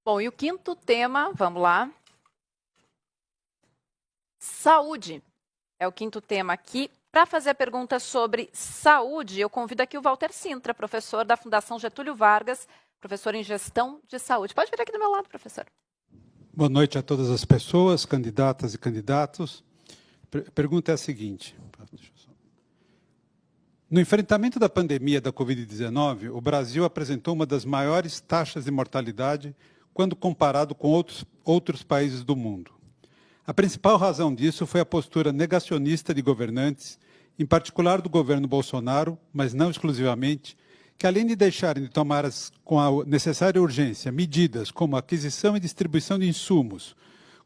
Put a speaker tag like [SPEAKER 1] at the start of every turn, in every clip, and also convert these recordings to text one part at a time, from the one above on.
[SPEAKER 1] Bom, e o quinto tema, vamos lá. Saúde é o quinto tema aqui. Para fazer a pergunta sobre saúde, eu convido aqui o Walter Sintra, professor da Fundação Getúlio Vargas, professor em Gestão de Saúde. Pode vir aqui do meu lado, professor.
[SPEAKER 2] Boa noite a todas as pessoas, candidatas e candidatos. A pergunta é a seguinte. No enfrentamento da pandemia da Covid-19, o Brasil apresentou uma das maiores taxas de mortalidade quando comparado com outros países do mundo. A principal razão disso foi a postura negacionista de governantes, em particular do governo Bolsonaro, mas não exclusivamente, que além de deixarem de tomar com a necessária urgência medidas como aquisição e distribuição de insumos,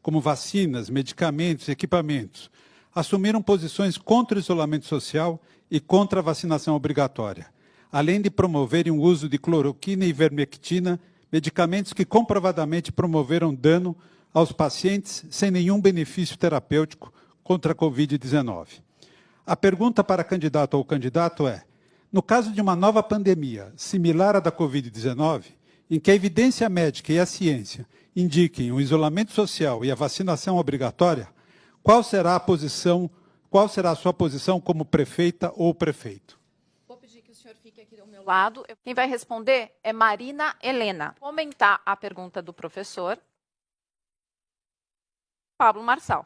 [SPEAKER 2] como vacinas, medicamentos e equipamentos, assumiram posições contra o isolamento social e contra a vacinação obrigatória, além de promoverem o uso de cloroquina e ivermectina, medicamentos que comprovadamente promoveram dano aos pacientes sem nenhum benefício terapêutico contra a Covid-19. A pergunta para candidato ou candidato é: no caso de uma nova pandemia, similar à da Covid-19, em que a evidência médica e a ciência indiquem o isolamento social e a vacinação obrigatória, qual será a sua posição como prefeita ou prefeito?
[SPEAKER 1] Vou pedir que o senhor fique aqui do meu lado. Quem vai responder é Marina Helena. Vou comentar a pergunta do professor Pablo Marçal.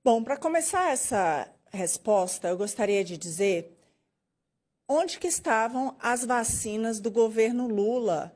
[SPEAKER 3] Bom, para começar essa resposta, eu gostaria de dizer onde que estavam as vacinas do governo Lula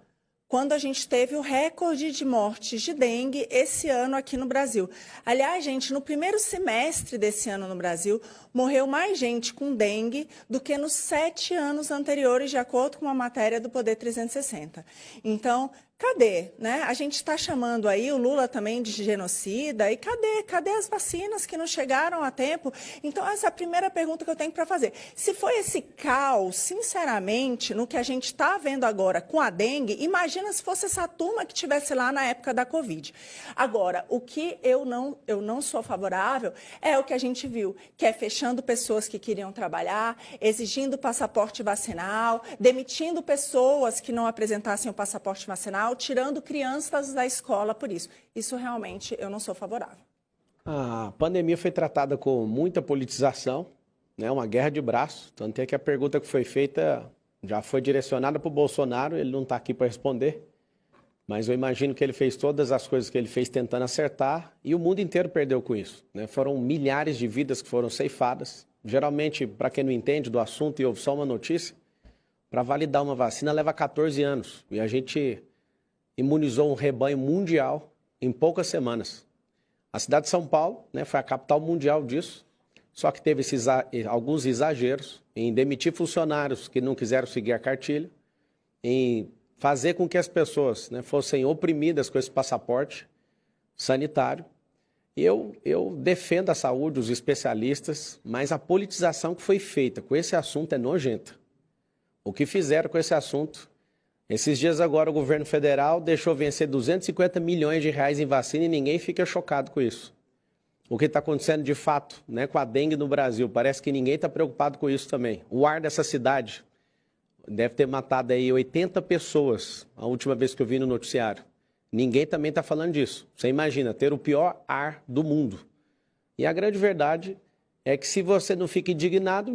[SPEAKER 3] quando a gente teve o recorde de mortes de dengue esse ano aqui no Brasil. Aliás, gente, no primeiro semestre desse ano no Brasil, morreu mais gente com dengue do que nos 7 anos anteriores, de acordo com uma matéria do Poder 360. Então, cadê? Né? A gente está chamando aí o Lula também de genocida, e cadê as vacinas que não chegaram a tempo? Então, essa é a primeira pergunta que eu tenho para fazer. Se foi esse caos, sinceramente, no que a gente está vendo agora com a dengue, imagina se fosse essa turma que estivesse lá na época da Covid. Agora, o que eu não sou favorável é o que a gente viu, que é fechando pessoas que queriam trabalhar, exigindo passaporte vacinal, demitindo pessoas que não apresentassem o passaporte vacinal, tirando crianças da escola por isso. Isso realmente eu não sou favorável.
[SPEAKER 4] A pandemia foi tratada com muita politização, né, uma guerra de braços. Tanto é que a pergunta que foi feita já foi direcionada para o Bolsonaro, ele não está aqui para responder. Mas eu imagino que ele fez todas as coisas que ele fez tentando acertar e o mundo inteiro perdeu com isso, né? Foram milhares de vidas que foram ceifadas. Geralmente, para quem não entende do assunto e ouve só uma notícia, para validar uma vacina leva 14 anos. E a gente imunizou um rebanho mundial em poucas semanas. A cidade de São Paulo, né, foi a capital mundial disso, só que teve alguns exageros em demitir funcionários que não quiseram seguir a cartilha, em fazer com que as pessoas, né, fossem oprimidas com esse passaporte sanitário. Eu defendo a saúde, os especialistas, mas a politização que foi feita com esse assunto é nojenta. O que fizeram com esse assunto? Esses dias agora o governo federal deixou vencer 250 milhões de reais em vacina e ninguém fica chocado com isso. O que está acontecendo de fato, né, com a dengue no Brasil, parece que ninguém está preocupado com isso também. O ar dessa cidade deve ter matado aí 80 pessoas, a última vez que eu vi no noticiário. Ninguém também está falando disso. Você imagina, ter o pior ar do mundo. E a grande verdade é que se você não fica indignado,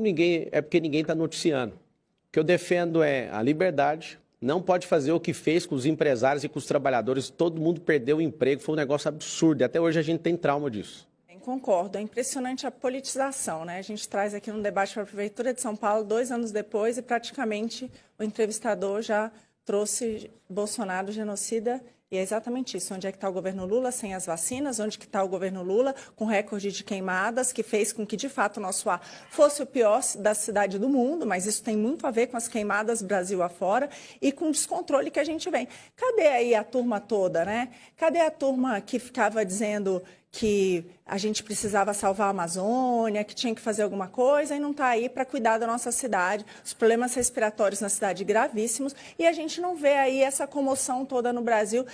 [SPEAKER 4] é porque ninguém está noticiando. O que eu defendo é a liberdade. Não pode fazer o que fez com os empresários e com os trabalhadores. Todo mundo perdeu o emprego, foi um negócio absurdo. E até hoje a gente tem trauma disso.
[SPEAKER 3] Concordo, é impressionante a politização, né? A gente traz aqui no debate para a Prefeitura de São Paulo 2 anos depois e praticamente o entrevistador já trouxe Bolsonaro genocida. E é exatamente isso. Onde é que está o governo Lula sem as vacinas? Onde que está o governo Lula com recorde de queimadas, que fez com que, de fato, o nosso ar fosse o pior da cidade do mundo, mas isso tem muito a ver com as queimadas Brasil afora e com o descontrole que a gente vem. Cadê aí a turma toda, né? Cadê a turma que ficava dizendo que a gente precisava salvar a Amazônia, que tinha que fazer alguma coisa e não está aí para cuidar da nossa cidade, os problemas respiratórios na cidade gravíssimos, e a gente não vê aí essa comoção toda no Brasil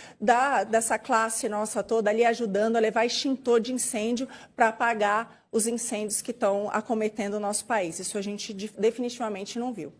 [SPEAKER 3] dessa classe nossa toda ali ajudando a levar extintor de incêndio para apagar os incêndios que estão acometendo o nosso país. Isso a gente definitivamente não viu.